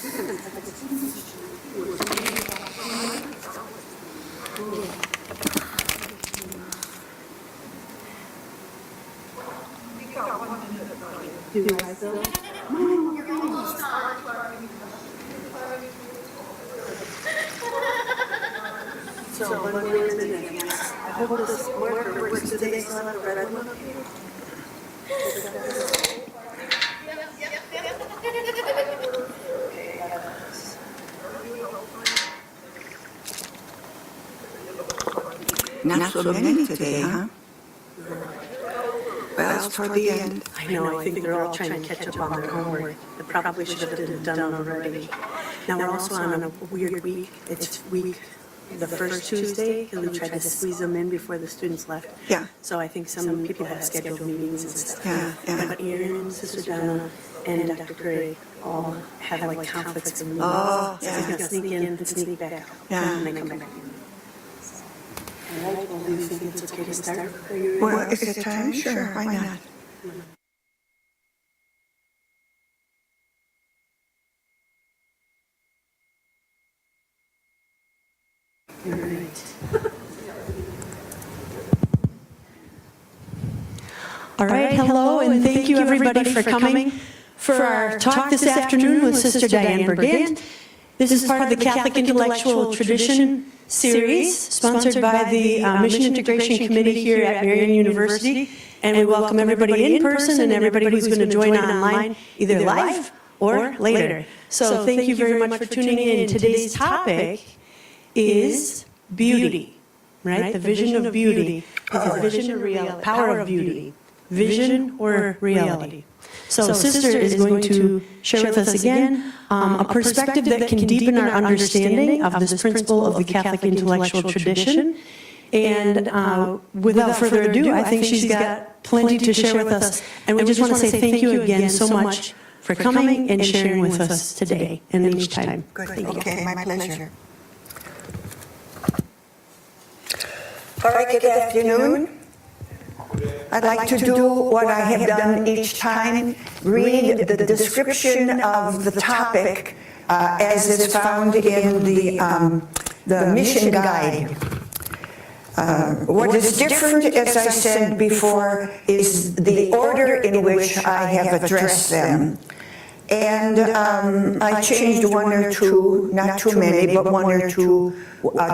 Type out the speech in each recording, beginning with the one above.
So one way to the next. I hope this marker works today, so I have a red one up here. Not so many today, huh? Well, it's toward the end. I know, I think they're all trying to catch up on their homework. They probably should have done it already. Now, we're also on a weird week. It's the first Tuesday, and we tried to squeeze them in before the students left. Yeah. So I think some people have scheduled meetings and stuff. Yeah. But Marian, Sister Dianne, and Dr. Gray all have like conflicts of meetings. Oh, So they can sneak in and sneak back out. Yeah. And they come back in. All right, well, do you think it's okay to start? Are you ready? Well, is it time? Sure, why not? You're right. All right, hello, and thank you everybody for coming for our talk this afternoon with Sister Dianne Bergant. This is part of the Catholic Intellectual Tradition series, sponsored by the Mission Integration Committee here at Marian University, and we welcome everybody in person and everybody who's going to join online, either live or later. So thank you very much for tuning in. Today's topic is beauty, right? The vision of beauty. Is it vision or reality? Power of beauty. Vision or reality? So Sister is going to share with us again a perspective that can deepen our understanding of this principle of the Catholic intellectual tradition. And without further ado, I think she's got plenty to share with us. And we just want to say thank you again so much for coming and sharing with us today and each time. Okay, my pleasure. All right, good afternoon. I'd like to do what I have done each time, read the description of the topic as it's found in the mission guide. What is different, as I said before, is the order in which I have addressed them. And I changed one or two, not too many, but one or two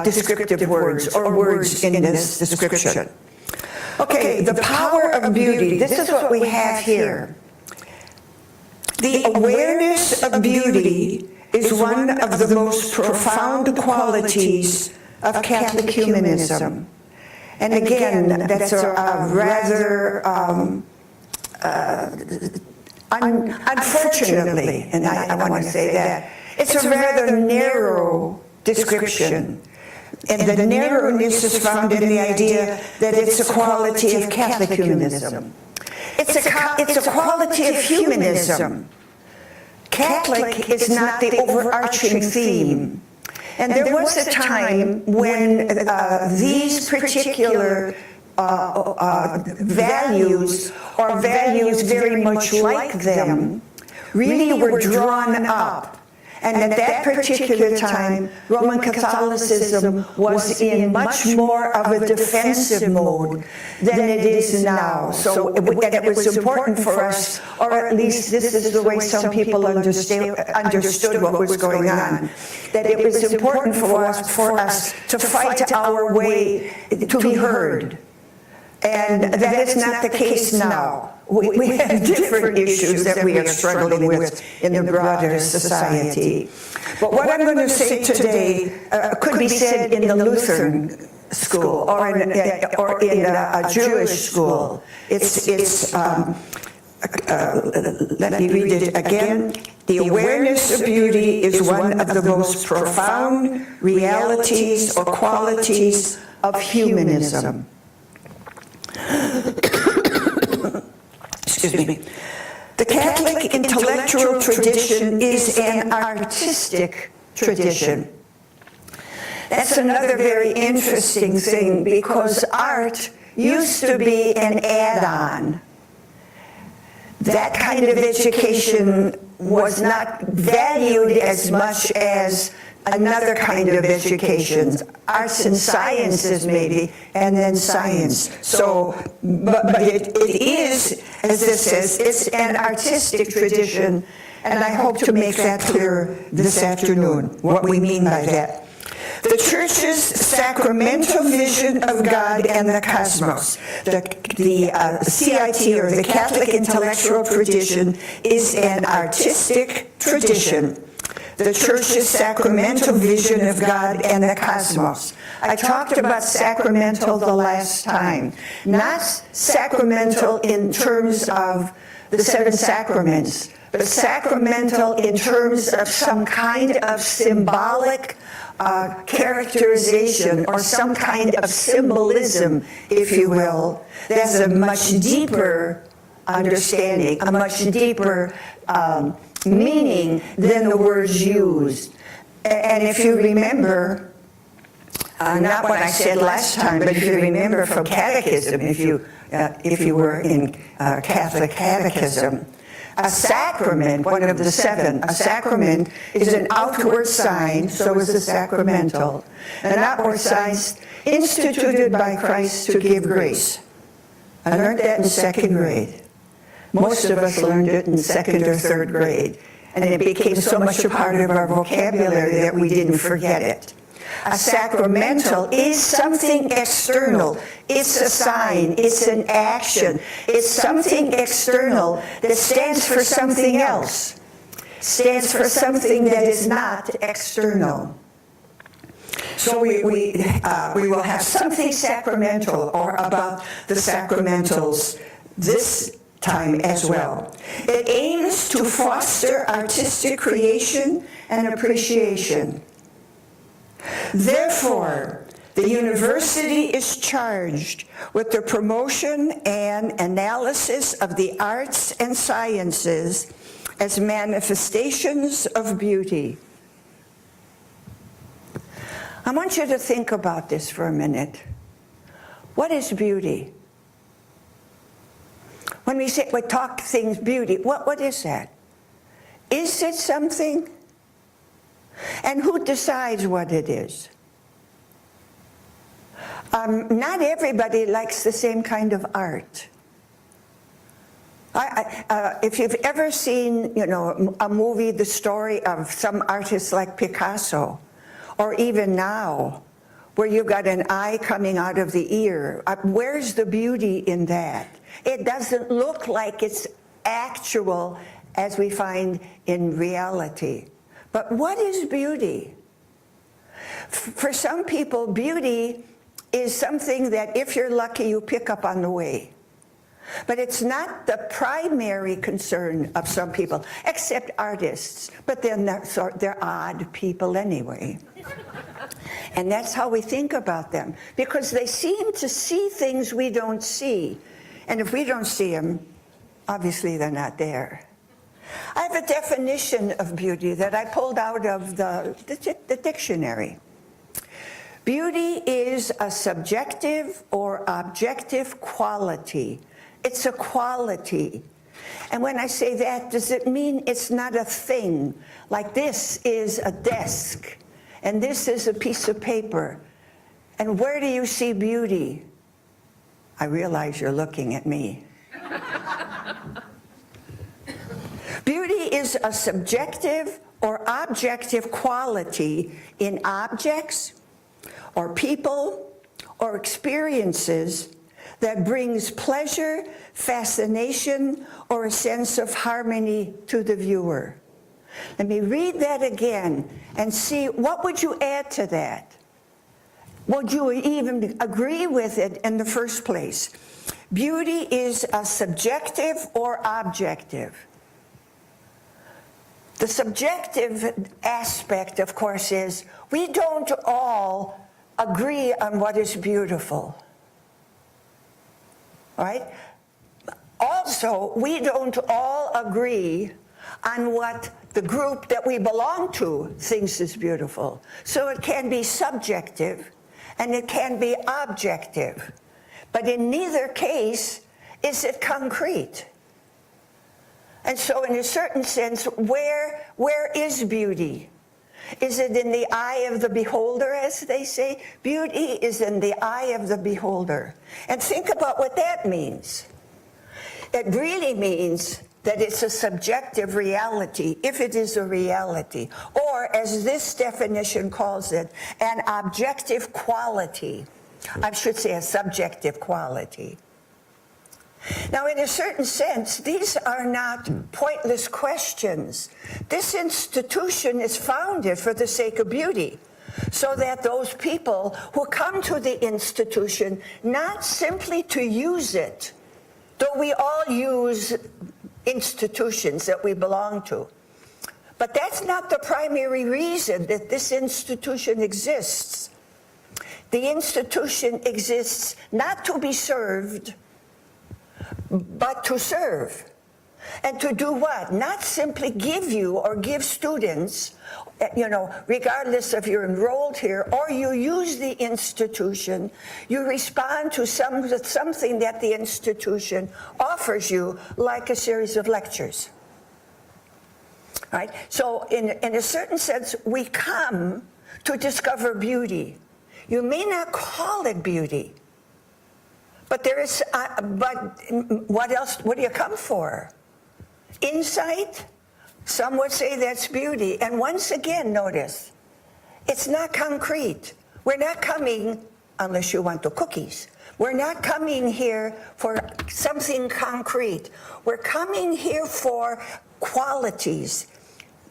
descriptive words or words in this description. Okay, the power of beauty. This is what we have here. The awareness of beauty is one of the most profound qualities of Catholic humanism. And again, that's a rather, unfortunately, and I want to say that, it's a rather narrow description. And the narrowness is found in the idea that it's a quality of Catholic humanism. It's a quality of humanism. Catholic is not the overarching theme. And there was a time when these particular values, or values very much like them, really were drawn up. And at that particular time, Roman Catholicism was in much more of a defensive mode than it is now. So it was important for us, or at least this is the way some people understood what was going on, that it was important for us to fight our way to be heard. And that is not the case now. We have different issues that we are struggling with in the broader society. But what I'm going to say today could be said in the Lutheran school or in a Jewish school. Let me read it again. The awareness of beauty is one of the most profound realities or qualities of humanism. Excuse me. The Catholic intellectual tradition is an artistic tradition. That's another very interesting thing, because art used to be an add-on. that kind of education was not valued as much as another kind of education, arts and sciences maybe, and then science. So, but it is, as this says, it's an artistic tradition, and I hope to make that clear this afternoon, what we mean by that. The Church's sacramental vision of God and the cosmos, the CIT, or the Catholic intellectual tradition, is an artistic tradition. The Church's sacramental vision of God and the cosmos. I talked about sacramental the last time, not sacramental in terms of the 7 sacraments, but sacramental in terms of some kind of symbolic characterization or some kind of symbolism, if you will. That's a much deeper understanding, a much deeper meaning than the words used. And if you remember, not what I said last time, but if you remember from catechism, if you were in Catholic catechism, a sacrament, one of the 7, a sacrament is an outward sign, so is a sacramental. An outward sign instituted by Christ to give grace. I learned that in 2nd grade. Most of us learned it in 2nd or 3rd grade, and it became so much a part of our vocabulary that we didn't forget it. A sacramental is something external. It's a sign. It's an action. It's something external that stands for something else. Stands for something that is not external. So we will have something sacramental or about the sacramentals this time as well. It aims to foster artistic creation and appreciation. Therefore, the university is charged with the promotion and analysis of the arts and sciences as manifestations of beauty. I want you to think about this for a minute. What is beauty? When we talk things beauty, what is that? Is it something? And who decides what it is? Not everybody likes the same kind of art. If you've ever seen, a movie, the story of some artists like Picasso, or even now, where you've got an eye coming out of the ear, where's the beauty in that? It doesn't look like it's actual as we find in reality. But what is beauty? For some people, beauty is something that if you're lucky, you pick up on the way. But it's not the primary concern of some people, except artists. But then they're odd people anyway. And that's how we think about them, because they seem to see things we don't see. And if we don't see them, obviously they're not there. I have a definition of beauty that I pulled out of the dictionary. Beauty is a subjective or objective quality. It's a quality. And when I say that, does it mean it's not a thing? Like this is a desk, and this is a piece of paper. And where do you see beauty? I realize you're looking at me. Beauty is a subjective or objective quality in objects or people or experiences that brings pleasure, fascination, or a sense of harmony to the viewer. Let me read that again and see, what would you add to that? Would you even agree with it in the first place? Beauty is a subjective or objective. The subjective aspect, of course, is we don't all agree on what is beautiful. Right? Also, we don't all agree on what the group that we belong to thinks is beautiful. So it can be subjective and it can be objective. But in neither case is it concrete. And so in a certain sense, where is beauty? Is it in the eye of the beholder, as they say? Beauty is in the eye of the beholder. And think about what that means. It really means that it's a subjective reality, if it is a reality, or as this definition calls it, an objective quality. I should say a subjective quality. Now, in a certain sense, these are not pointless questions. This institution is founded for the sake of beauty, so that those people who come to the institution, not simply to use it, though we all use institutions that we belong to, but that's not the primary reason that this institution exists. The institution exists not to be served, but to serve. And to do what? Not simply give you or give students, regardless if you're enrolled here or you use the institution, you respond to something that the institution offers you, like a series of lectures. Right? So in a certain sense, we come to discover beauty. You may not call it beauty, but there is. But what else? What do you come for? Insight? Some would say that's beauty. And once again, notice, it's not concrete. We're not coming, unless you want the cookies, we're not coming here for something concrete. We're coming here for qualities.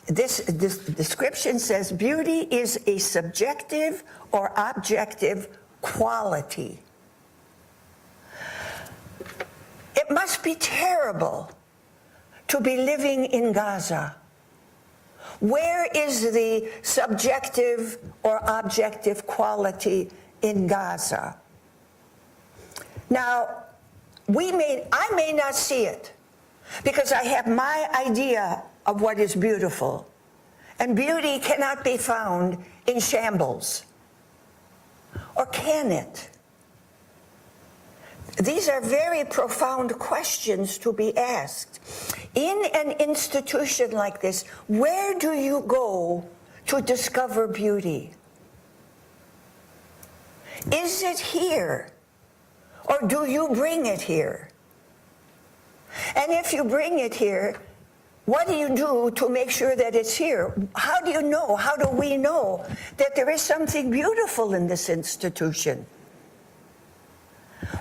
This description says beauty is a subjective or objective quality. It must be terrible to be living in Gaza. Where is the subjective or objective quality in Gaza? Now, I may not see it, because I have my idea of what is beautiful. And beauty cannot be found in shambles. Or can it? These are very profound questions to be asked. In an institution like this, where do you go to discover beauty? Is it here? Or do you bring it here? And if you bring it here, what do you do to make sure that it's here? How do you know? How do we know that there is something beautiful in this institution?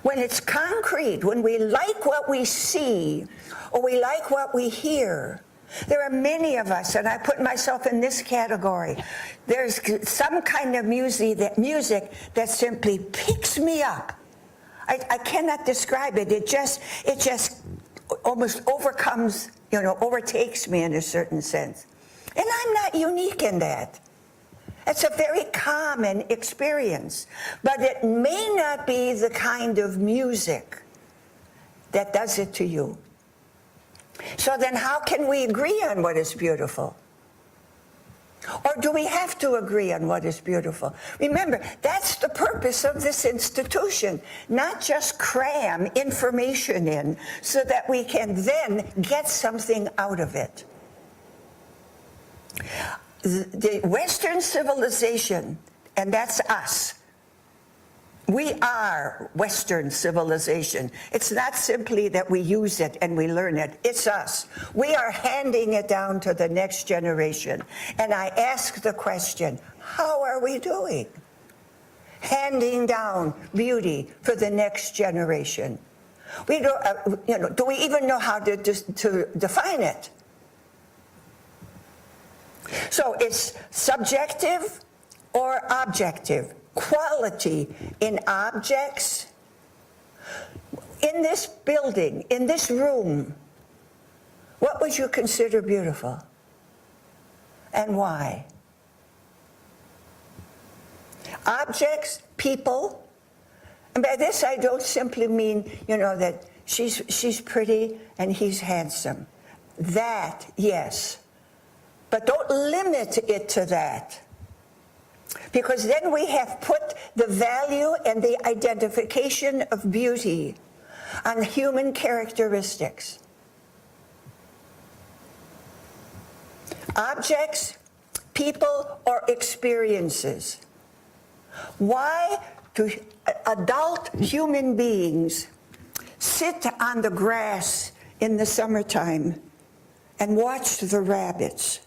When it's concrete, when we like what we see, or we like what we hear. There are many of us, and I put myself in this category. There's some kind of music that simply picks me up. I cannot describe it. It just almost overtakes me in a certain sense. And I'm not unique in that. It's a very common experience, but it may not be the kind of music that does it to you. So then how can we agree on what is beautiful? Or do we have to agree on what is beautiful? Remember, that's the purpose of this institution, not just cram information in so that we can then get something out of it. The Western civilization, and that's us. We are Western civilization. It's not simply that we use it and we learn it. It's us. We are handing it down to the next generation. And I ask the question, how are we doing? Handing down beauty for the next generation. We don't, do we even know how to define it? So it's subjective or objective. Quality in objects. In this building, in this room, what would you consider beautiful? And why? Objects, people. And by this I don't simply mean, that she's pretty and he's handsome. That, yes. But don't limit it to that. Because then we have put the value and the identification of beauty on human characteristics. Objects, people, or experiences? Why do adult human beings sit on the grass in the summertime and watch the rabbits?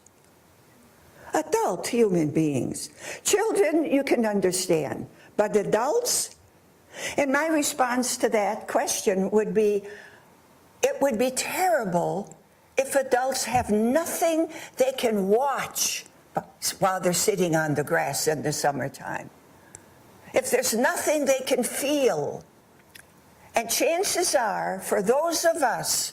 Adult human beings. Children, you can understand, but adults? And my response to that question would be, it would be terrible if adults have nothing they can watch while they're sitting on the grass in the summertime. If there's nothing they can feel. And chances are, for those of us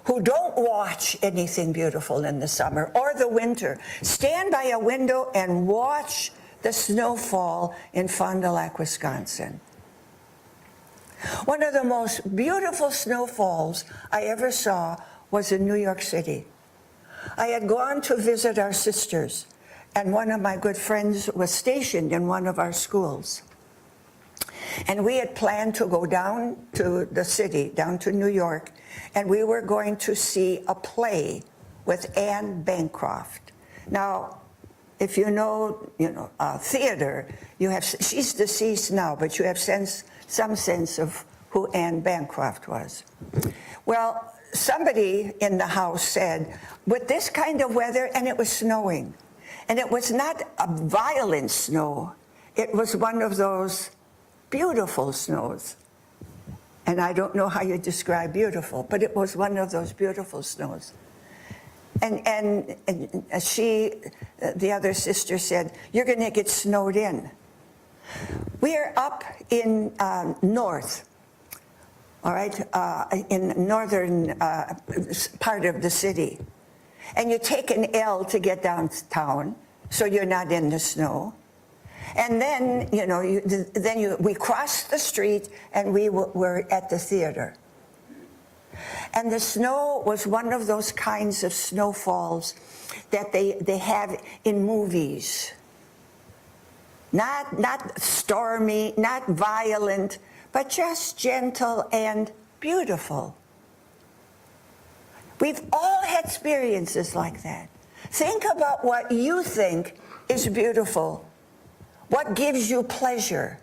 who don't watch anything beautiful in the summer or the winter, stand by a window and watch the snowfall in Fond du Lac, Wisconsin. One of the most beautiful snowfalls I ever saw was in New York City. I had gone to visit our sisters, and one of my good friends was stationed in one of our schools. And we had planned to go down to the city, down to New York, and we were going to see a play with Anne Bancroft. Now, if you know theater, she's deceased now, but you have some sense of who Anne Bancroft was. Well, somebody in the house said, with this kind of weather, and it was snowing, and it was not a violent snow, it was one of those beautiful snows. And I don't know how you describe beautiful, but it was one of those beautiful snows. And she, the other sister said, you're going to get snowed in. We are up in north, all right, in northern part of the city. And you take an L to get downtown, so you're not in the snow. And then, we crossed the street and we were at the theater. And the snow was one of those kinds of snowfalls that they have in movies. Not stormy, not violent, but just gentle and beautiful. We've all had experiences like that. Think about what you think is beautiful. What gives you pleasure?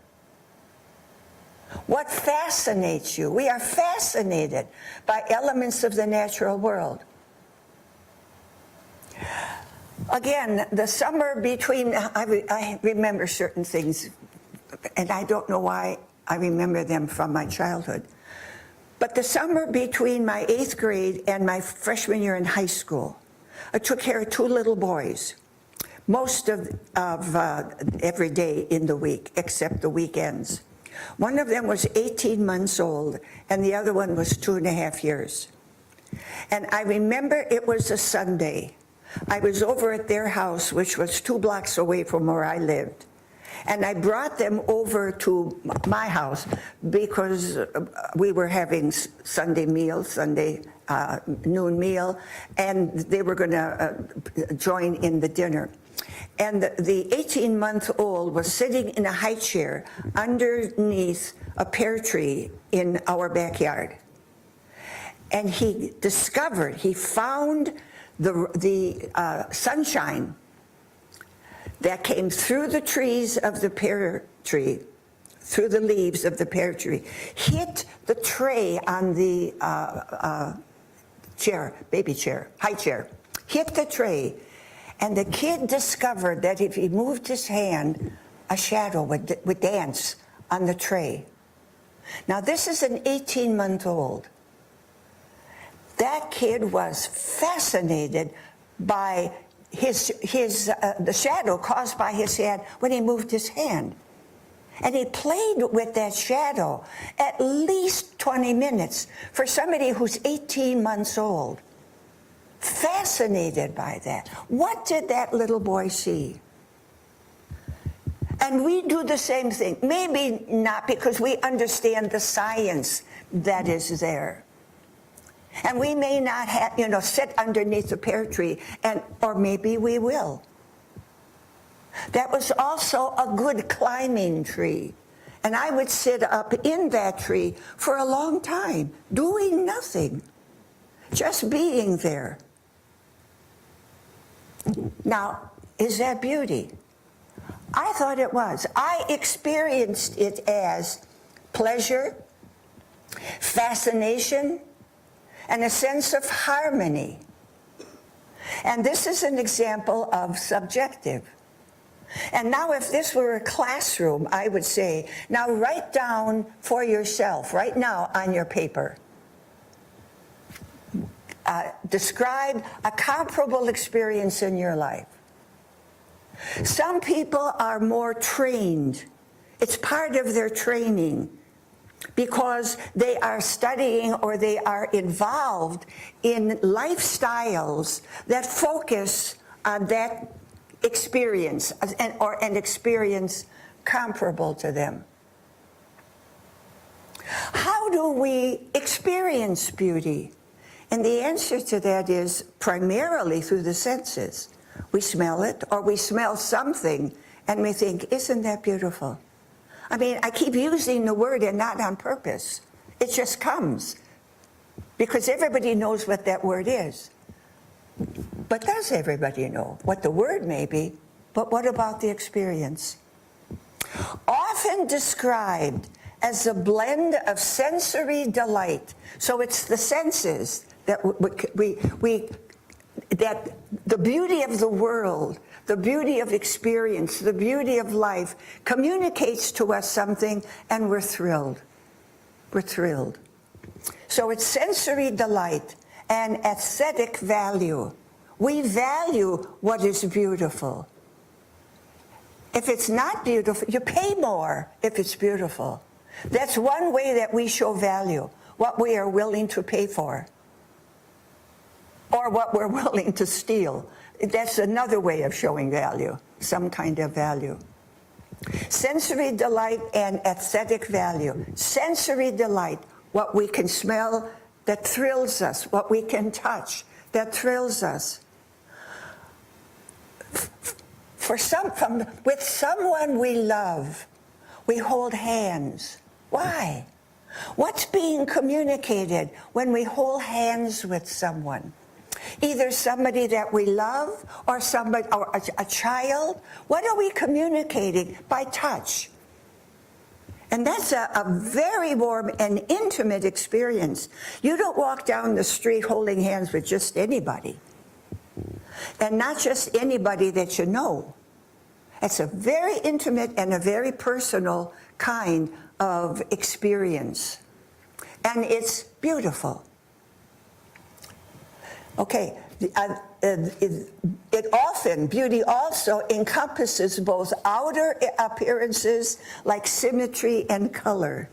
What fascinates you? We are fascinated by elements of the natural world. Again, the summer between, I remember certain things, and I don't know why I remember them from my childhood. But the summer between my 8th grade and my freshman year in high school, I took care of 2 little boys. Most of every day in the week, except the weekends. One of them was 18 months old, and the other one was 2.5 years. And I remember it was a Sunday. I was over at their house, which was 2 blocks away from where I lived. And I brought them over to my house because we were having Sunday noon meal, and they were going to join in the dinner. And the 18-month-old was sitting in a high chair underneath a pear tree in our backyard. And he found the sunshine that came through the trees of the pear tree, through the leaves of the pear tree, hit the tray on the high chair, hit the tray. And the kid discovered that if he moved his hand, a shadow would dance on the tray. Now, this is an 18-month-old. That kid was fascinated by the shadow caused by his hand when he moved his hand. And he played with that shadow at least 20 minutes for somebody who's 18 months old. Fascinated by that. What did that little boy see? And we do the same thing. Maybe not because we understand the science that is there. And we may not have, sit underneath the pear tree, or maybe we will. That was also a good climbing tree. And I would sit up in that tree for a long time, doing nothing, just being there. Now, is that beauty? I thought it was. I experienced it as pleasure, fascination, and a sense of harmony. And this is an example of subjective. And now if this were a classroom, I would say, now write down for yourself, right now on your paper, describe a comparable experience in your life. Some people are more trained. It's part of their training because they are studying or they are involved in lifestyles that focus on that experience or an experience comparable to them. How do we experience beauty? And the answer to that is primarily through the senses. We smell it, or we smell something, and we think, isn't that beautiful? I mean, I keep using the word and not on purpose. It just comes. Because everybody knows what that word is. But does everybody know what the word may be? But what about the experience? Often described as a blend of sensory delight. So it's the senses that that the beauty of the world, the beauty of experience, the beauty of life communicates to us something, and we're thrilled. We're thrilled. So it's sensory delight and aesthetic value. We value what is beautiful. If it's not beautiful, you pay more if it's beautiful. That's one way that we show value, what we are willing to pay for, or what we're willing to steal. That's another way of showing value, some kind of value. Sensory delight and aesthetic value. Sensory delight, what we can smell that thrills us, what we can touch that thrills us. With someone we love, we hold hands. Why? What's being communicated when we hold hands with someone? Either somebody that we love or somebody, or a child. What are we communicating? By touch. And that's a very warm and intimate experience. You don't walk down the street holding hands with just anybody. And not just anybody that you know. It's a very intimate and a very personal kind of experience. And it's beautiful. Okay, beauty also encompasses both outer appearances like symmetry and color.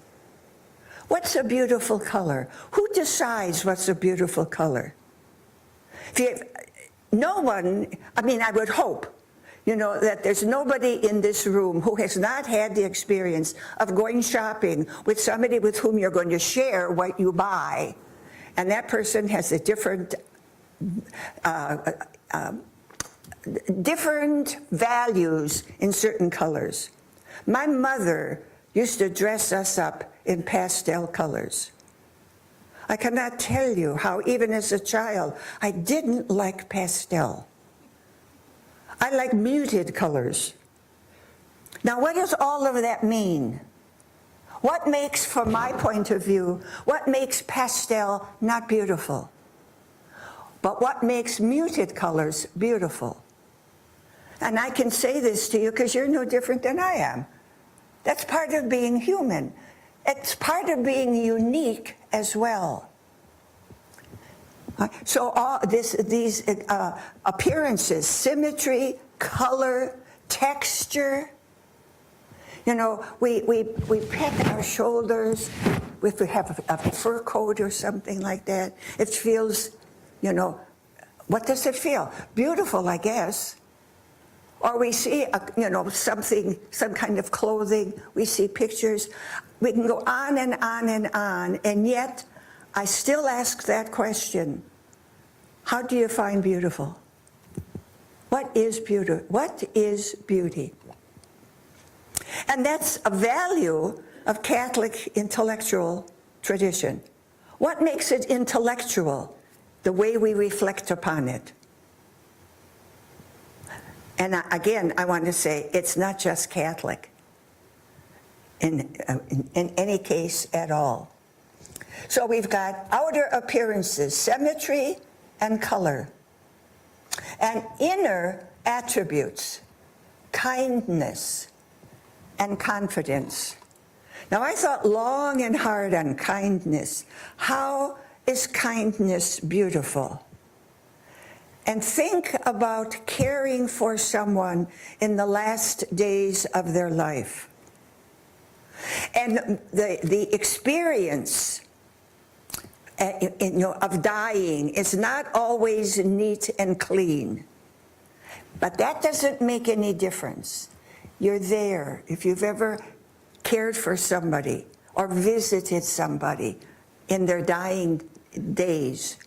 What's a beautiful color? Who decides what's a beautiful color? No one, I mean, I would hope, that there's nobody in this room who has not had the experience of going shopping with somebody with whom you're going to share what you buy. And that person has a different values in certain colors. My mother used to dress us up in pastel colors. I cannot tell you how, even as a child, I didn't like pastel. I like muted colors. Now, what does all of that mean? What makes, from my point of view, what makes pastel not beautiful? But what makes muted colors beautiful? And I can say this to you because you're no different than I am. That's part of being human. It's part of being unique as well. So all these appearances, symmetry, color, texture. We pat our shoulders if we have a fur coat or something like that. It feels, what does it feel? Beautiful, I guess. Or we see, some kind of clothing. We see pictures. We can go on and on and on. And yet, I still ask that question. How do you find beautiful? What is beauty? What is beauty? And that's a value of Catholic intellectual tradition. What makes it intellectual? The way we reflect upon it. And again, I want to say, it's not just Catholic in any case at all. So we've got outer appearances, symmetry and color, and inner attributes, kindness and confidence. Now, I thought long and hard on kindness. How is kindness beautiful? And think about caring for someone in the last days of their life. And the experience of dying is not always neat and clean. But that doesn't make any difference. You're there. If you've ever cared for somebody or visited somebody in their dying days.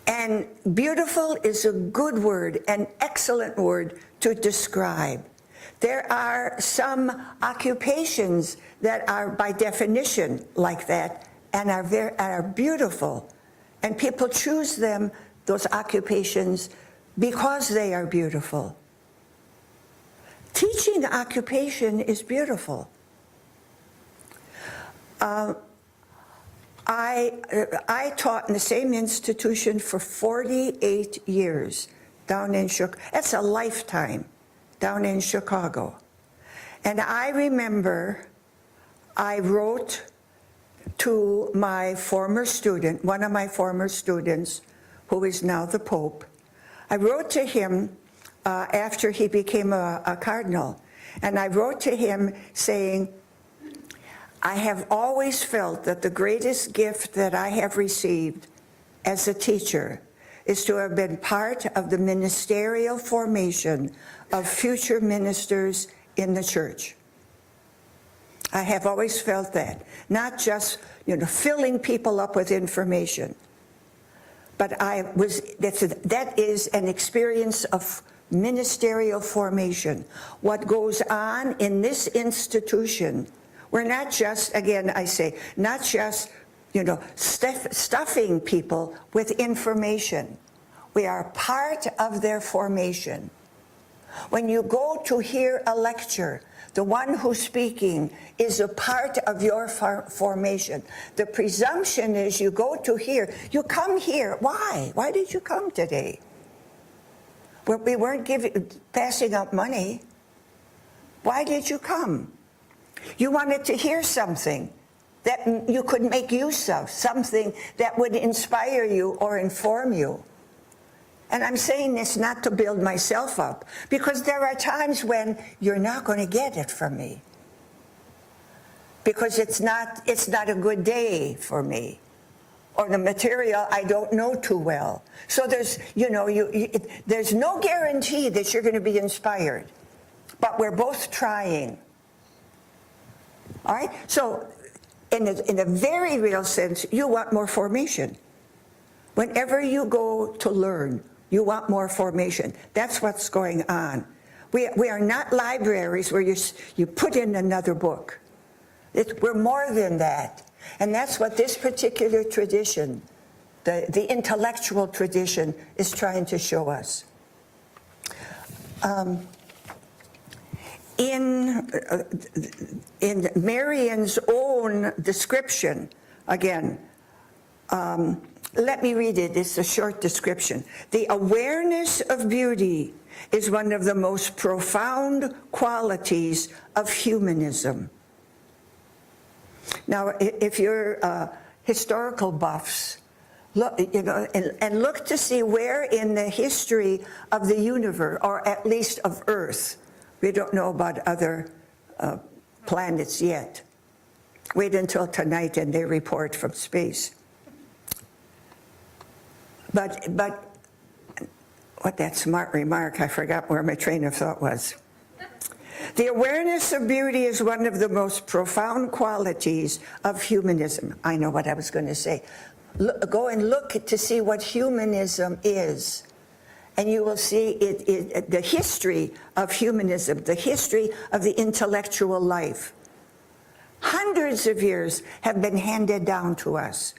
And beautiful is a good word, an excellent word to describe. There are some occupations that are by definition like that and are beautiful. And people choose them, those occupations, because they are beautiful. Teaching occupation is beautiful. I taught in the same institution for 48 years down in Chicago. That's a lifetime down in Chicago. And I remember I wrote to my former student, one of my former students, who is now the Pope. I wrote to him after he became a cardinal, and I wrote to him saying, I have always felt that the greatest gift that I have received as a teacher is to have been part of the ministerial formation of future ministers in the church. I have always felt that, not just, filling people up with information, but that is an experience of ministerial formation. What goes on in this institution, we're not just, again, I say, not just, stuffing people with information. We are part of their formation. When you go to hear a lecture, the one who's speaking is a part of your formation. The presumption is you go to hear, you come here. Why? Why did you come today? Well, we weren't passing out money. Why did you come? You wanted to hear something that you could make use of, something that would inspire you or inform you. And I'm saying this not to build myself up, because there are times when you're not going to get it from me, because it's not a good day for me, or the material I don't know too well. So there's there's no guarantee that you're going to be inspired, but we're both trying. All right. So in a very real sense, you want more formation. Whenever you go to learn, you want more formation. That's what's going on. We are not libraries where you put in another book. We're more than that. And that's what this particular tradition, the intellectual tradition, is trying to show us. In Marian's own description, again, let me read it. It's a short description. The awareness of beauty is one of the most profound qualities of humanism. Now, if you're historical buffs, look, and look to see where in the history of the universe, or at least of Earth, we don't know about other planets yet. Wait until tonight and they report from space. But what that smart remark, I forgot where my train of thought was. The awareness of beauty is one of the most profound qualities of humanism. I know what I was going to say. Go and look to see what humanism is. And you will see the history of humanism, the history of the intellectual life. Hundreds of years have been handed down to us.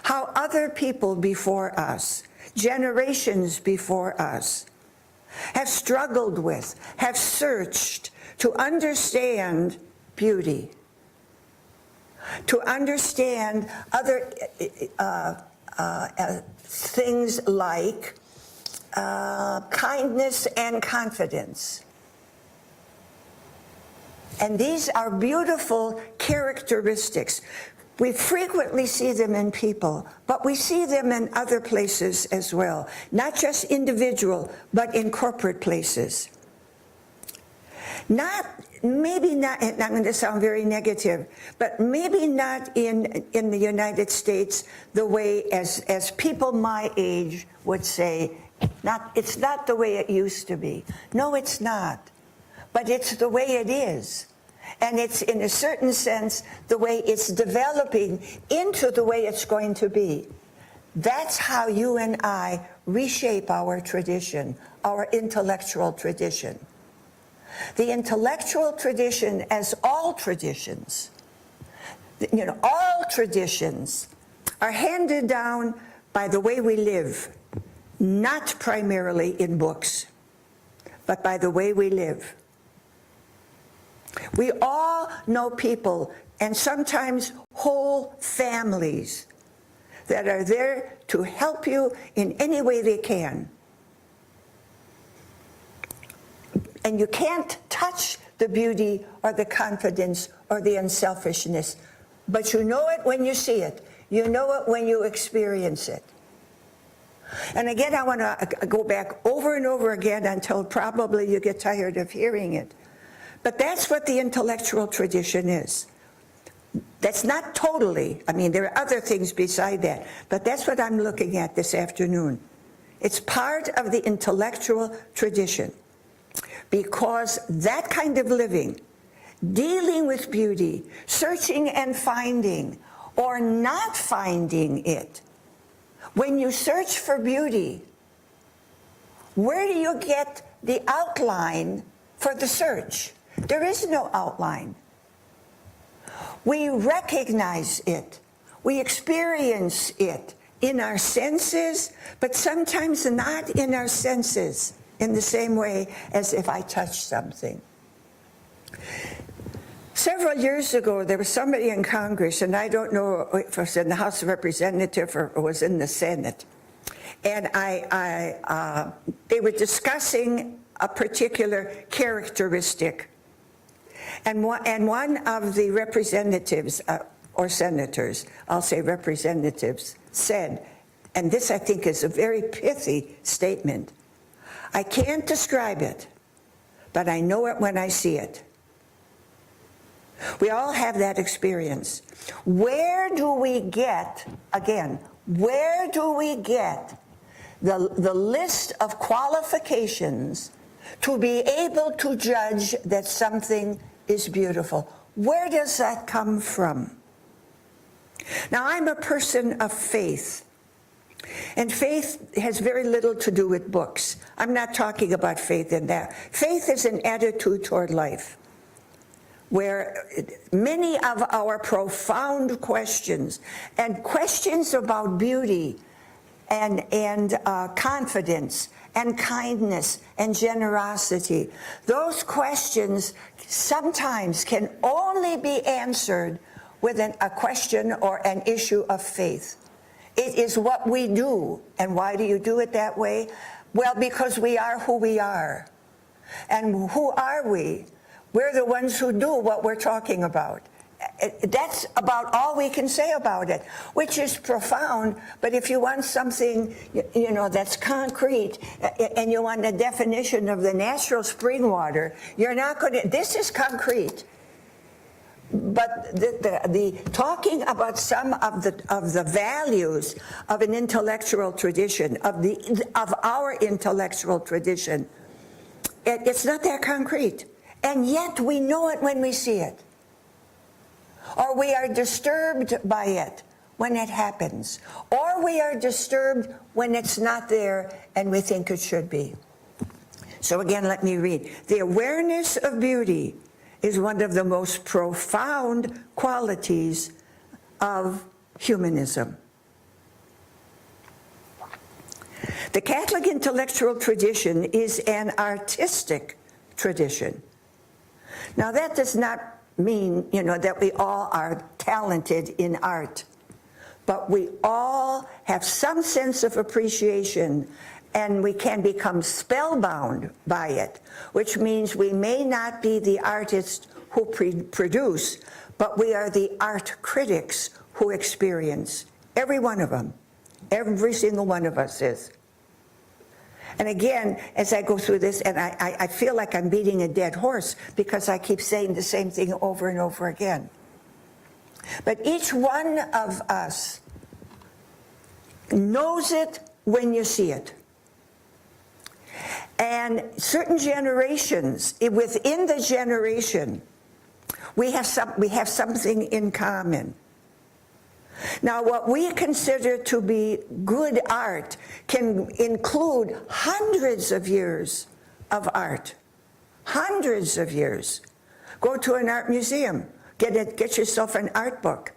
How other people before us, generations before us, have struggled with, have searched to understand beauty, to understand other things like kindness and confidence. And these are beautiful characteristics. We frequently see them in people, but we see them in other places as well. Not just individual, but in corporate places. Maybe not, and I'm going to sound very negative, but maybe not in the United States the way as people my age would say, it's not the way it used to be. No, it's not. But it's the way it is. And it's, in a certain sense, the way it's developing into the way it's going to be. That's how you and I reshape our tradition, our intellectual tradition. The intellectual tradition, as all traditions, all traditions are handed down by the way we live, not primarily in books, but by the way we live. We all know people, and sometimes whole families, that are there to help you in any way they can. And you can't touch the beauty or the confidence or the unselfishness, but you know it when you see it. You know it when you experience it. And again, I want to go back over and over again until probably you get tired of hearing it. But that's what the intellectual tradition is. That's not totally, there are other things beside that, but that's what I'm looking at this afternoon. It's part of the intellectual tradition, because that kind of living, dealing with beauty, searching and finding, or not finding it. When you search for beauty, where do you get the outline for the search? There is no outline. We recognize it. We experience it in our senses, but sometimes not in our senses in the same way as if I touch something. Several years ago, there was somebody in Congress, and I don't know if it was in the House of Representatives or it was in the Senate, and they were discussing a particular characteristic. And one of the representatives, or senators, I'll say representatives, said, and this I think is a very pithy statement, "I can't describe it, but I know it when I see it." We all have that experience. Where do we get, again, where do we get the list of qualifications to be able to judge that something is beautiful? Where does that come from? Now, I'm a person of faith, and faith has very little to do with books. I'm not talking about faith in that. Faith is an attitude toward life, where many of our profound questions and questions about beauty and confidence and kindness and generosity, those questions sometimes can only be answered with a question or an issue of faith. It is what we do. And why do you do it that way? Well, because we are who we are. And who are we? We're the ones who do what we're talking about. That's about all we can say about it, which is profound. But if you want something, that's concrete, and you want a definition of the natural spring water, you're not going to. This is concrete. But the talking about some of the values of an intellectual tradition, of our intellectual tradition, it's not that concrete, and yet we know it when we see it. Or we are disturbed by it when it happens. Or we are disturbed when it's not there and we think it should be. So again, let me read. The awareness of beauty is one of the most profound qualities of humanism. The Catholic intellectual tradition is an artistic tradition. Now, that does not mean, that we all are talented in art, but we all have some sense of appreciation, and we can become spellbound by it, which means we may not be the artists who produce, but we are the art critics who experience. Every one of them. Every single one of us is. And again, as I go through this, and I feel like I'm beating a dead horse because I keep saying the same thing over and over again. But each one of us knows it when you see it. And certain generations, within the generation, we have something in common. Now, what we consider to be good art can include hundreds of years of art. Hundreds of years. Go to an art museum, get yourself an art book,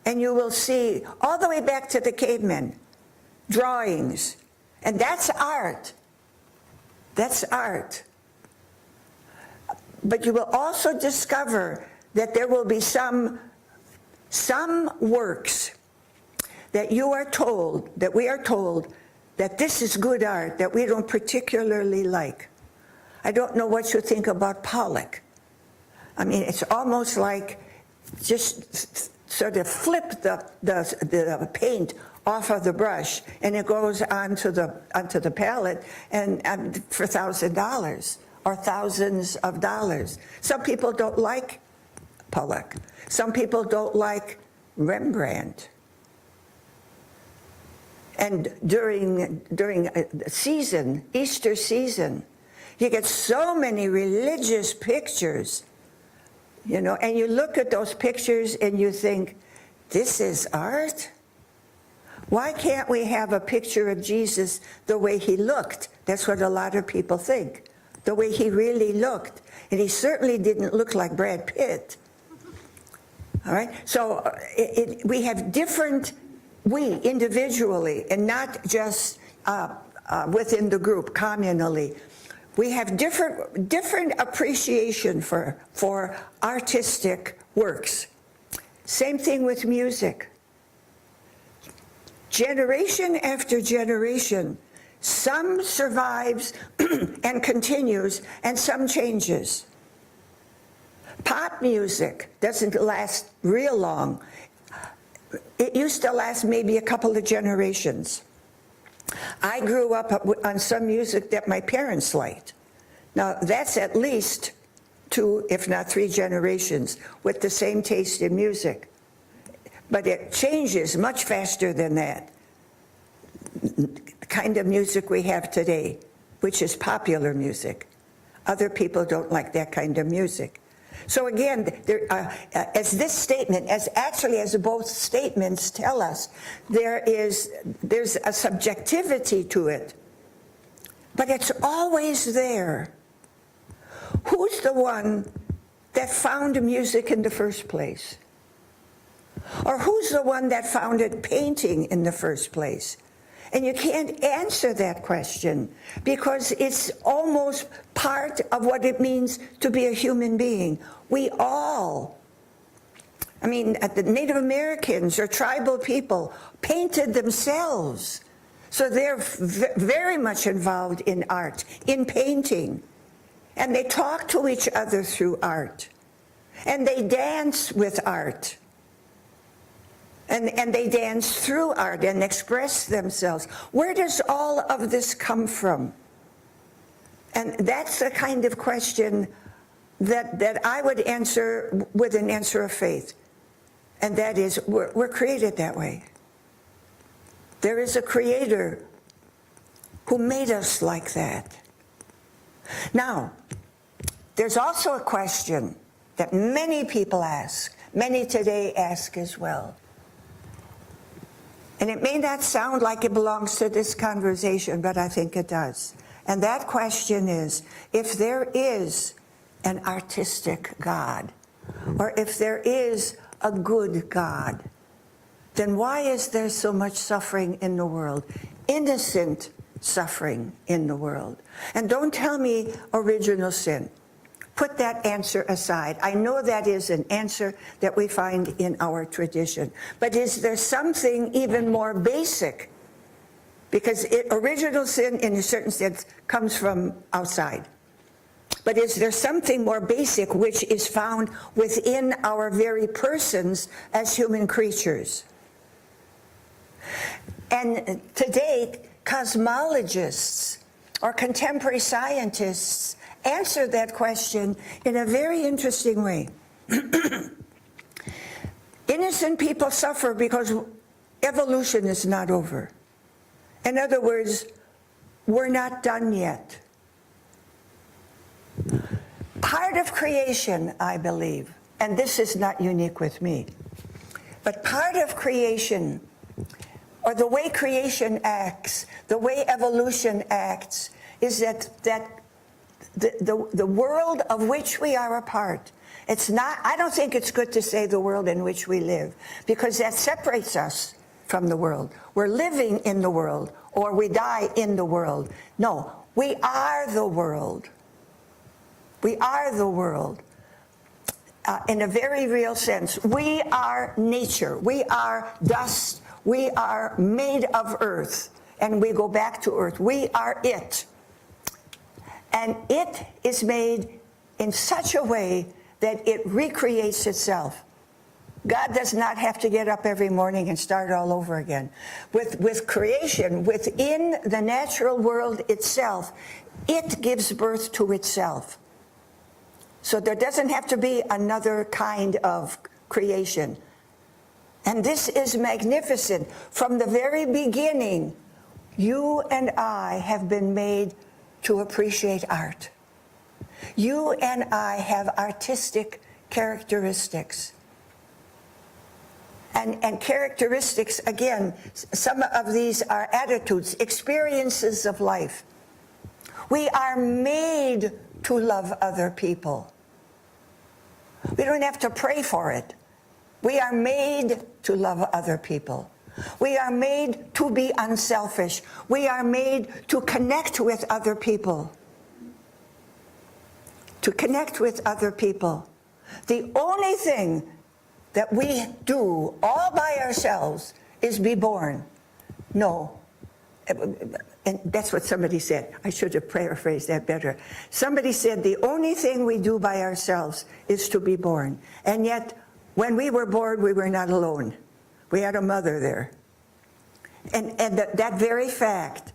and you will see all the way back to the cavemen, drawings. And that's art. That's art. But you will also discover that there will be some works that we are told that this is good art that we don't particularly like. I don't know what you think about Pollock. I mean, it's almost like just sort of flip the paint off of the brush, and it goes onto the palette, and for $1,000 or thousands of dollars. Some people don't like Pollock. Some people don't like Rembrandt. And during season, Easter season, you get so many religious pictures, and you look at those pictures and you think, this is art? Why can't we have a picture of Jesus the way he looked? That's what a lot of people think, the way he really looked. And he certainly didn't look like Brad Pitt. All right? So we have we individually, and not just within the group, communally, we have different appreciation for artistic works. Same thing with music. Generation after generation, some survives and continues, and some changes. Pop music doesn't last real long. It used to last maybe a couple of generations. I grew up on some music that my parents liked. Now, that's at least 2, if not 3 generations with the same taste in music. But it changes much faster than that. The kind of music we have today, which is popular music. Other people don't like that kind of music. So again, as this statement, as both statements tell us, there's a subjectivity to it, but it's always there. Who's the one that found music in the first place? Or who's the one that founded painting in the first place? And you can't answer that question because it's almost part of what it means to be a human being. We all, the Native Americans or tribal people painted themselves. So they're very much involved in art, in painting. And they talk to each other through art. And they dance with art. And they dance through art and express themselves. Where does all of this come from? And that's the kind of question that I would answer with an answer of faith. And that is, we're created that way. There is a creator who made us like that. Now, there's also a question that many people ask, many today ask as well. And it may not sound like it belongs to this conversation, but I think it does. And that question is, if there is an artistic God, or if there is a good God, then why is there so much suffering in the world? Innocent suffering in the world. And don't tell me original sin. Put that answer aside. I know that is an answer that we find in our tradition. But is there something even more basic? Because original sin, in a certain sense, comes from outside. But is there something more basic which is found within our very persons as human creatures? And today, cosmologists or contemporary scientists answer that question in a very interesting way. Innocent people suffer because evolution is not over. In other words, we're not done yet. Part of creation, I believe, and this is not unique with me, but part of creation, or the way creation acts, the way evolution acts, is that the world of which we are a part, it's not, I don't think it's good to say the world in which we live, because that separates us from the world. We're living in the world, or we die in the world. No, we are the world. We are the world. In a very real sense. We are nature. We are dust. We are made of earth. And we go back to earth. We are it. And it is made in such a way that it recreates itself. God does not have to get up every morning and start all over again. With creation, within the natural world itself, it gives birth to itself. So there doesn't have to be another kind of creation. And this is magnificent. From the very beginning, you and I have been made to appreciate art. You and I have artistic characteristics. And characteristics, again, some of these are attitudes, experiences of life. We are made to love other people. We don't have to pray for it. We are made to love other people. We are made to be unselfish. We are made to connect with other people. To connect with other people. The only thing that we do all by ourselves is be born. No. And that's what somebody said. I should have paraphrased that better. Somebody said the only thing we do by ourselves is to be born. And yet, when we were born, we were not alone. We had a mother there. And that very fact,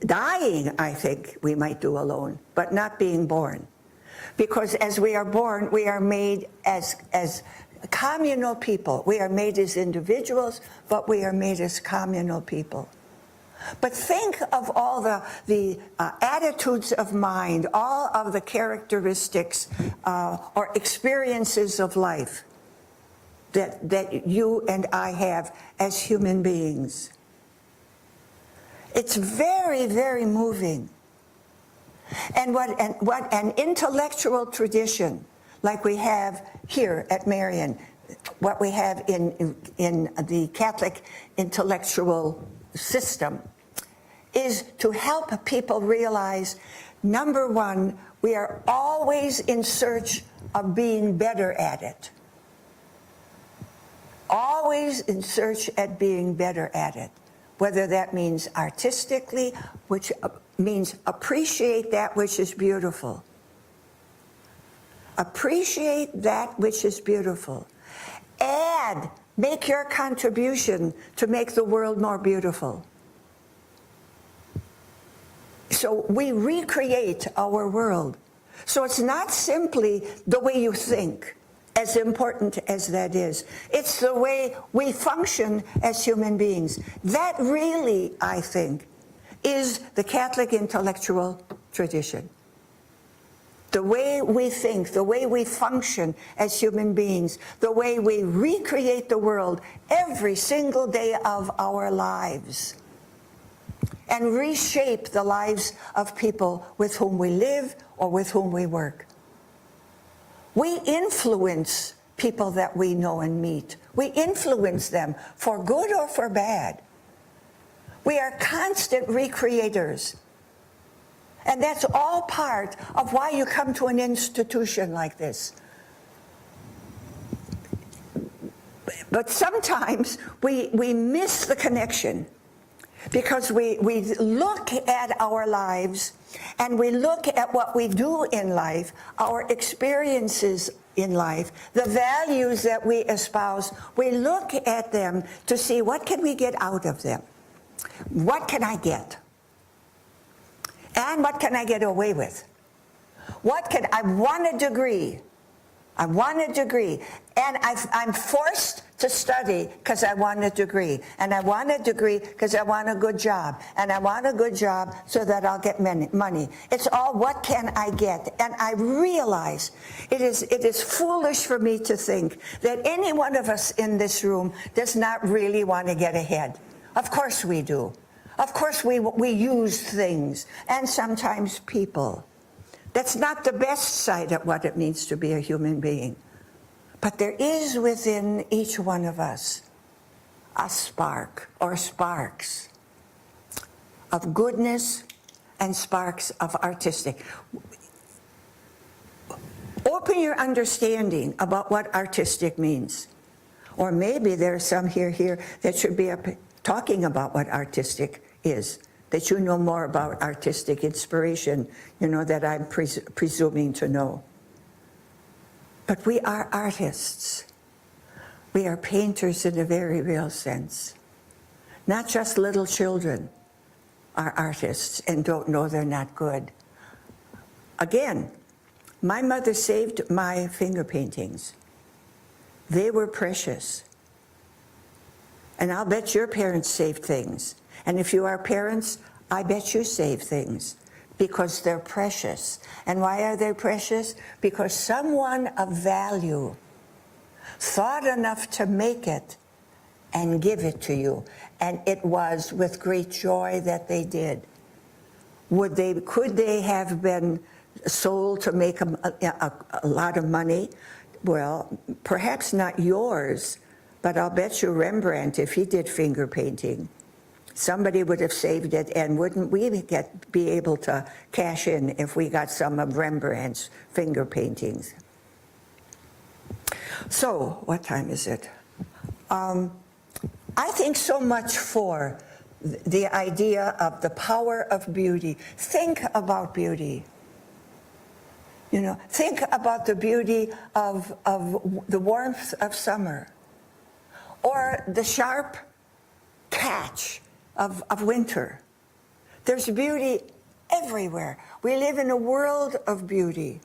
dying, I think, we might do alone, but not being born. Because as we are born, we are made as communal people. We are made as individuals, but we are made as communal people. But think of all the attitudes of mind, all of the characteristics or experiences of life that you and I have as human beings. It's very, very moving. And what an intellectual tradition like we have here at Marian, what we have in the Catholic intellectual system, is to help people realize, number one, we are always in search of being better at it. Always in search at being better at it. Whether that means artistically, which means appreciate that which is beautiful. Appreciate that which is beautiful. Add, make your contribution to make the world more beautiful. So we recreate our world. So it's not simply the way you think, as important as that is. It's the way we function as human beings. That really, I think, is the Catholic intellectual tradition. The way we think, the way we function as human beings, the way we recreate the world every single day of our lives, and reshape the lives of people with whom we live or with whom we work. We influence people that we know and meet. We influence them for good or for bad. We are constant recreators. And that's all part of why you come to an institution like this. But sometimes we miss the connection because we look at our lives and we look at what we do in life, our experiences in life, the values that we espouse. We look at them to see what can we get out of them. What can I get? And what can I get away with? I want a degree. I want a degree. And I'm forced to study because I want a degree. And I want a degree because I want a good job. And I want a good job so that I'll get money. It's all what can I get? And I realize it is foolish for me to think that any one of us in this room does not really want to get ahead. Of course we do. Of course we use things and sometimes people. That's not the best side of what it means to be a human being. But there is within each one of us a spark or sparks of goodness and sparks of artistic. Open your understanding about what artistic means. Or maybe there are some here that should be talking about what artistic is, that you know more about artistic inspiration, that I'm presuming to know. But we are artists. We are painters in a very real sense. Not just little children are artists and don't know they're not good. Again, my mother saved my finger paintings. They were precious. And I'll bet your parents saved things. And if you are parents, I bet you save things because they're precious. And why are they precious? Because someone of value thought enough to make it and give it to you. And it was with great joy that they did. Could they have been sold to make a lot of money? Well, perhaps not yours, but I'll bet you Rembrandt, if he did finger painting, somebody would have saved it, and wouldn't we be able to cash in if we got some of Rembrandt's finger paintings? So, what time is it? I think so much for the idea of the power of beauty. Think about beauty. Think about the beauty of the warmth of summer, or the sharp catch of winter. There's beauty everywhere. We live in a world of beauty.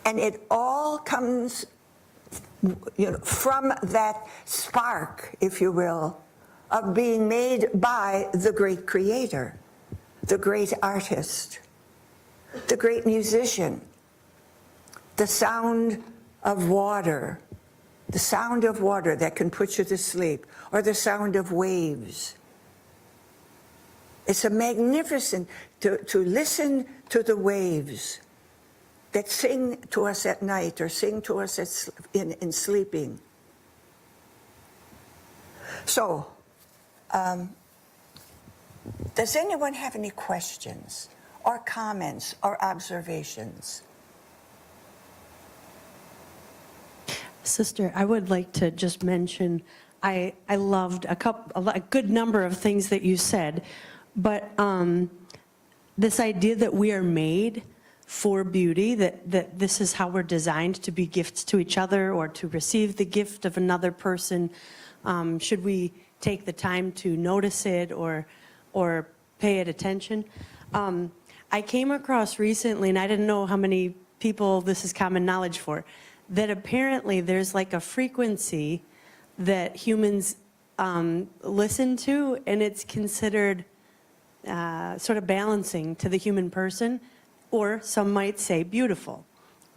And it all comes from that spark, if you will, of being made by the great creator, the great artist, the great musician, the sound of water that can put you to sleep, or the sound of waves. It's a magnificent to listen to the waves that sing to us at night or sing to us in sleeping. So, does anyone have any questions or comments or observations? Sister, I would like to just mention, I loved a good number of things that you said, but this idea that we are made for beauty, that this is how we're designed to be gifts to each other or to receive the gift of another person. Should we take the time to notice it or pay it attention? I came across recently, and I didn't know how many people this is common knowledge for, that apparently there's like a frequency that humans listen to, and it's considered sort of balancing to the human person, or some might say beautiful.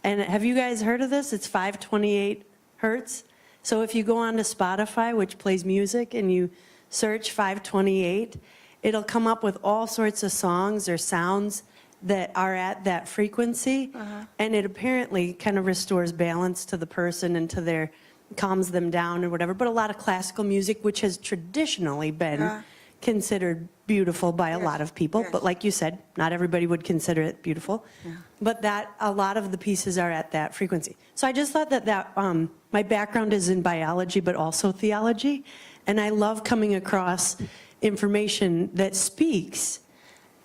And have you guys heard of this? It's 528 hertz. So if you go on to Spotify, which plays music, and you search 528, it'll come up with all sorts of songs or sounds that are at that frequency, and it apparently kind of restores balance to the person and to their calms them down or whatever, but a lot of classical music, which has traditionally been considered beautiful by a lot of people. But like you said, not everybody would consider it beautiful. But that a lot of the pieces are at that frequency. So I just thought that my background is in biology, but also theology. And I love coming across information that speaks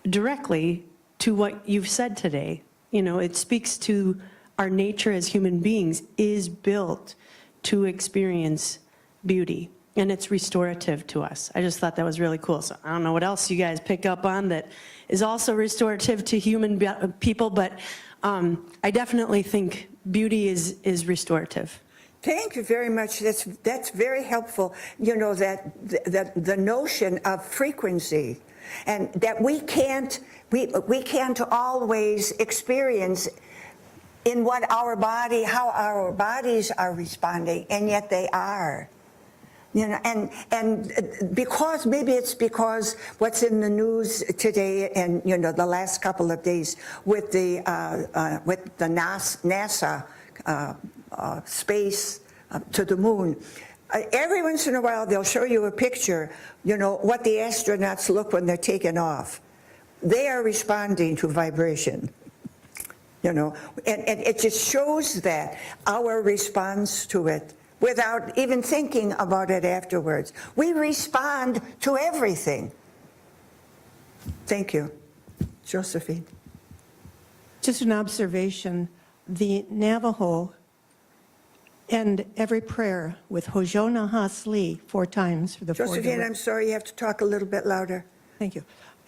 directly to what you've said today. You know, it speaks to our nature as human beings is built to experience beauty, and it's restorative to us. I just thought that was really cool. So I don't know what else you guys pick up on that is also restorative to human people, but I definitely think beauty is restorative. Thank you very much. That's very helpful. You know, that the notion of frequency, and that we can't always experience in how our bodies are responding, and yet they are. You know, and because maybe it's because what's in the news today, and you know, the last couple of days with the NASA space to the moon. Every once in a while, they'll show you a picture. You know what the astronauts look when they're taken off. They are responding to vibration. You know, and it just shows that our response to it, without even thinking about it afterwards. We respond to everything. Thank you. Josephine. Just an observation. The Navajo end every prayer with Hojo Nahasli 4 times for the 4 Josephine, I'm sorry, you have to talk a little bit louder. Thank you.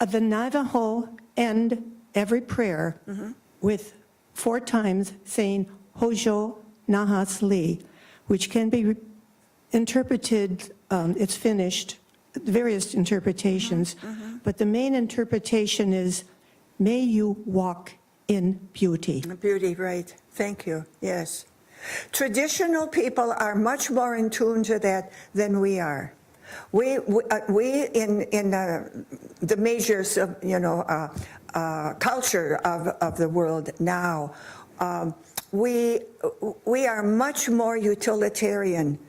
The Navajo end every prayer with 4 times saying Hojo Nahasli, which can be interpreted, it's finished, various interpretations, but the main interpretation is, may you walk in beauty. Beauty, right. Thank you. Yes. Traditional people are much more in tune to that than we are. We in the measures of, you know, culture of the world now, we are much more utilitarian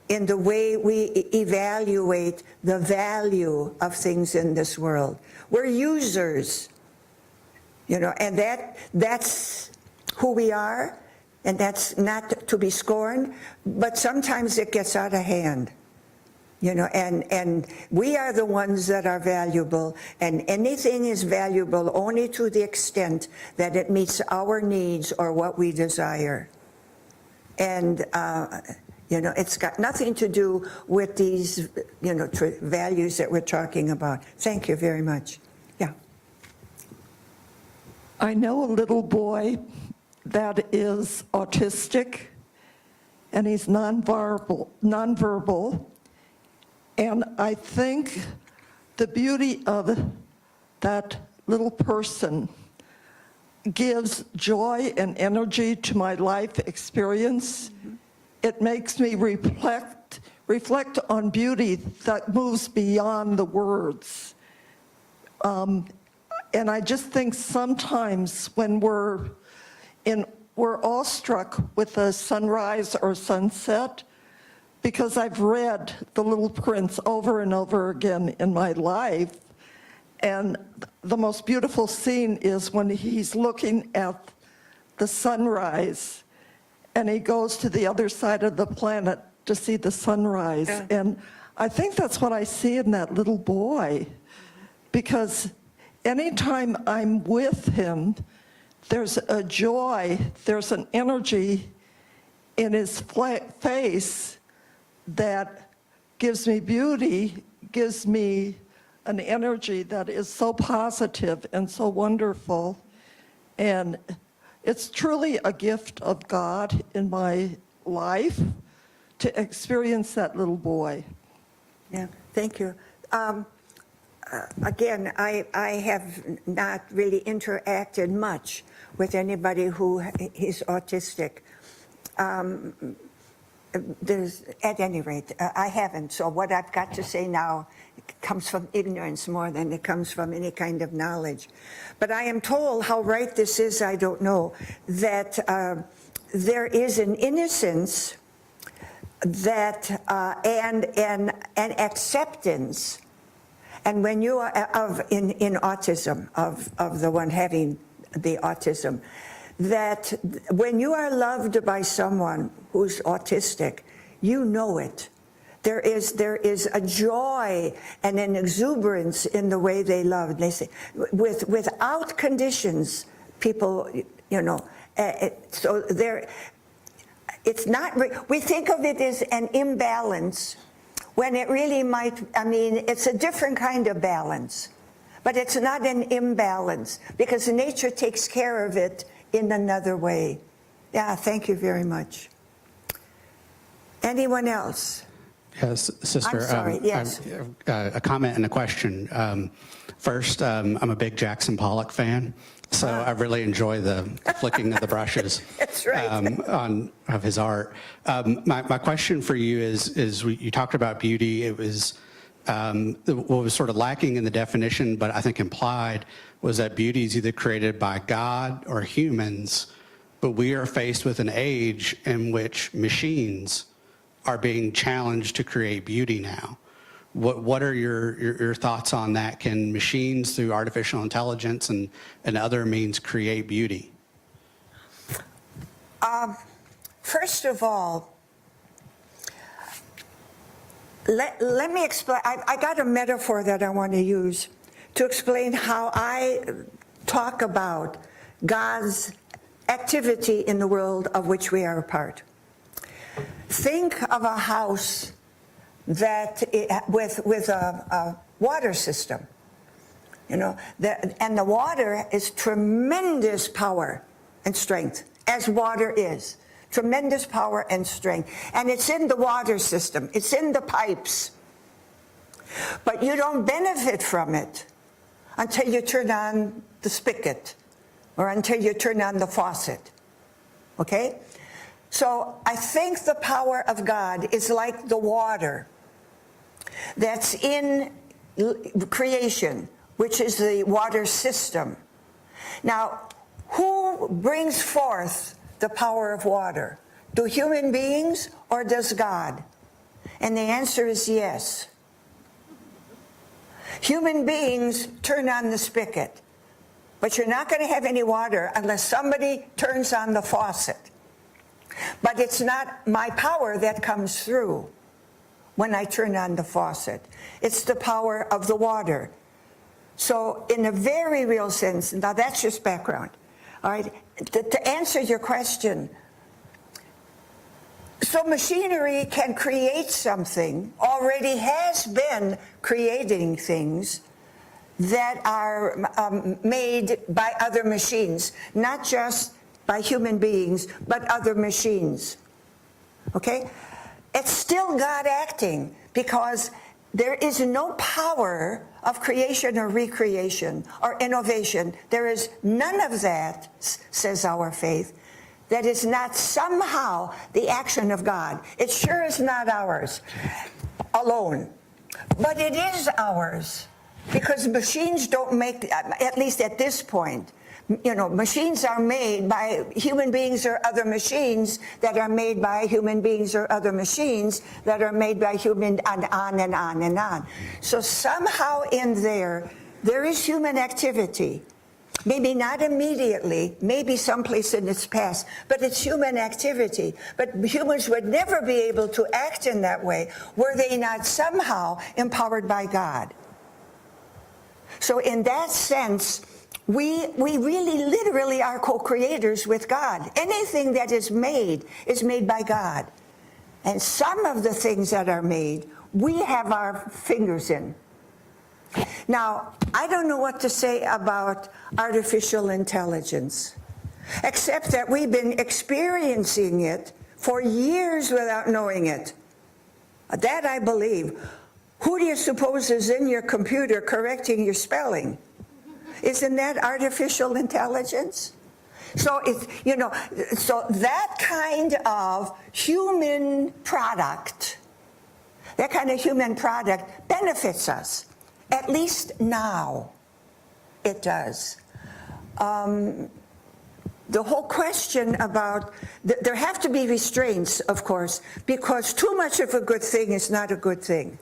in the way we evaluate the value of things in this world. We're users, you know, and that's who we are, and that's not to be scorned, but sometimes it gets out of hand. You know, and we are the ones that are valuable, and anything is valuable only to the extent that it meets our needs or what we desire. And, you know, it's got nothing to do with these, you know, values that we're talking about. Thank you very much. Yeah. I know a little boy that is autistic, and he's nonverbal. And I think the beauty of that little person gives joy and energy to my life experience. It makes me reflect on beauty that moves beyond the words. And I just think sometimes when we're awestruck with a sunrise or sunset, because I've read The Little Prince over and over again in my life, and the most beautiful scene is when he's looking at the sunrise, and he goes to the other side of the planet to see the sunrise. Yeah. And I think that's what I see in that little boy, because anytime I'm with him, there's a joy, there's an energy in his face that gives me beauty, gives me an energy that is so positive and so wonderful. And it's truly a gift of God in my life to experience that little boy. Yeah, thank you. Again, I have not really interacted much with anybody who is autistic. At any rate, I haven't. So what I've got to say now comes from ignorance more than it comes from any kind of knowledge. But I am told, how right this is, I don't know, that there is an innocence that and acceptance. And when you are in autism, of the one having the autism, that when you are loved by someone who's autistic, you know it. There is a joy and an exuberance in the way they love. And they say, without conditions, people, so there. It's not. We think of it as an imbalance, when it really might. I mean, it's a different kind of balance, but it's not an imbalance because nature takes care of it in another way. Yeah. Thank you very much. Anyone else? Yes, Sister. I'm sorry, yes. A comment and a question. First, I'm a big Jackson Pollock fan, so I really enjoy the flicking of the brushes. That's right. Of his art. My question for you is you talked about beauty. It was what was sort of lacking in the definition, but I think implied was that beauty is either created by God or humans, but we are faced with an age in which machines are being challenged to create beauty now. What are your thoughts on that? Can machines through artificial intelligence and other means create beauty? First of all, let me explain. I got a metaphor that I want to use to explain how I talk about God's activity in the world of which we are a part. Think of a house that with a water system, and the water is tremendous power and strength, as water is. Tremendous power and strength. And it's in the water system. It's in the pipes. But you don't benefit from it until you turn on the spigot or until you turn on the faucet. Okay? So I think the power of God is like the water that's in creation, which is the water system. Now, who brings forth the power of water? Do human beings or does God? And the answer is yes. Human beings turn on the spigot, but you're not going to have any water unless somebody turns on the faucet. But it's not my power that comes through when I turn on the faucet. It's the power of the water. So in a very real sense, now that's just background. All right, to answer your question, so machinery can create something, already has been creating things that are made by other machines, not just by human beings, but other machines. Okay? It's still God acting because there is no power of creation or recreation or innovation. There is none of that, says our faith, that is not somehow the action of God. It sure is not ours alone, but it is ours because machines don't make, at least at this point, machines are made by human beings or other machines that are made by human beings or other machines that are made by human, and on and on and on. So somehow in there is human activity. Maybe not immediately, maybe someplace in its past, but it's human activity. But humans would never be able to act in that way were they not somehow empowered by God. So in that sense, we really literally are co-creators with God. Anything that is made by God. And some of the things that are made, we have our fingers in. Now, I don't know what to say about artificial intelligence, except that we've been experiencing it for years without knowing it. That I believe. Who do you suppose is in your computer correcting your spelling? Isn't that artificial intelligence? So so that kind of human product, benefits us. At least now, it does. the whole question about, there have to be restraints, of course, because too much of a good thing is not a good thing.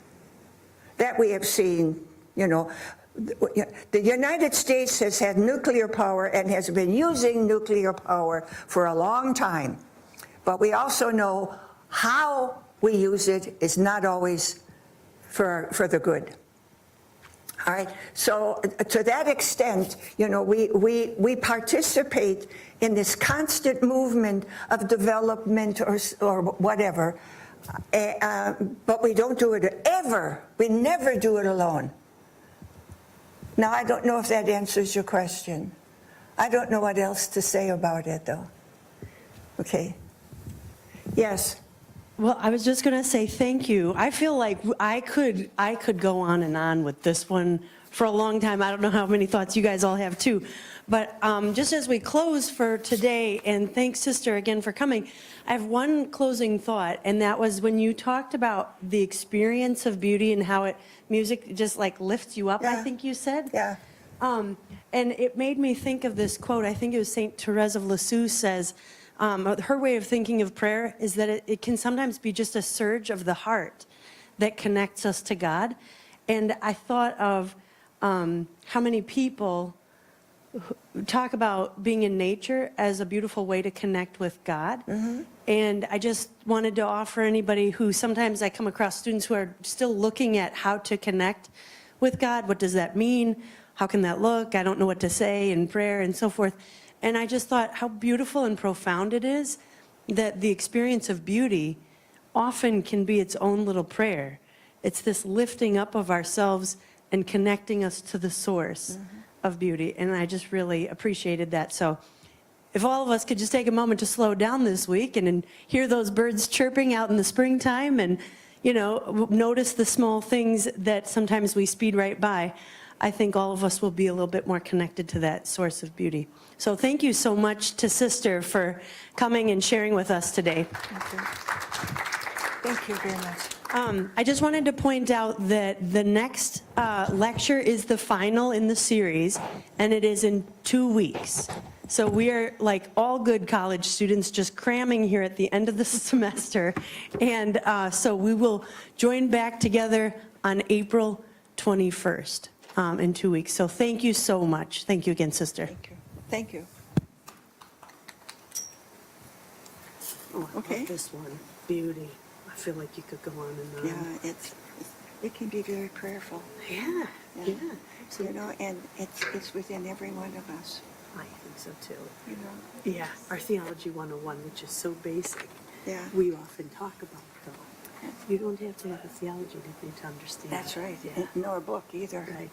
That we have seen, you know. The United States has had nuclear power and has been using nuclear power for a long time. But we also know how we use it is not always for the good. All right, so to that extent, you know, we participate in this constant movement of development or whatever, but we don't do it ever. We never do it alone. Now, I don't know if that answers your question. I don't know what else to say about it, though. Okay. Yes. Well, I was just going to say thank you. I feel like I could go on and on with this one for a long time. I don't know how many thoughts you guys all have too. But just as we close for today, and thanks, Sister, again for coming, I have one closing thought, and that was when you talked about the experience of beauty and how music just like lifts you up, I think you said. Yeah. And it made me think of this quote. I think it was St. Therese of Lisieux says, her way of thinking of prayer is that it can sometimes be just a surge of the heart that connects us to God. And I thought of how many people talk about being in nature as a beautiful way to connect with God. Mm-hmm. And I just wanted to offer anybody who sometimes I come across students who are still looking at how to connect with God. What does that mean? How can that look? I don't know what to say in prayer and so forth. And I just thought how beautiful and profound it is that the experience of beauty often can be its own little prayer. It's this lifting up of ourselves and connecting us to the source of beauty. And I just really appreciated that. So if all of us could just take a moment to slow down this week and hear those birds chirping out in the springtime and, you know, notice the small things that sometimes we speed right by, I think all of us will be a little bit more connected to that source of beauty. So thank you so much to Sister for coming and sharing with us today. Thank you very much. I just wanted to point out that the next lecture is the final in the series, and it is in 2 weeks. So we are, like all good college students, just cramming here at the end of the semester. And so we will join back together on April 21st in 2 weeks. So thank you so much. Thank you again, Sister. Thank you. Thank you. Oh, I Okay. love this one, beauty. I feel like you could go on and on. Yeah, it can be very prayerful. Yeah, yeah. You know, and it's within every one of us. I think so too. You know. Yeah, our Theology 101, which is so basic, Yeah. we often talk about though. You don't have to have a theology degree to understand. That's right. Yeah. Nor a book either. Right.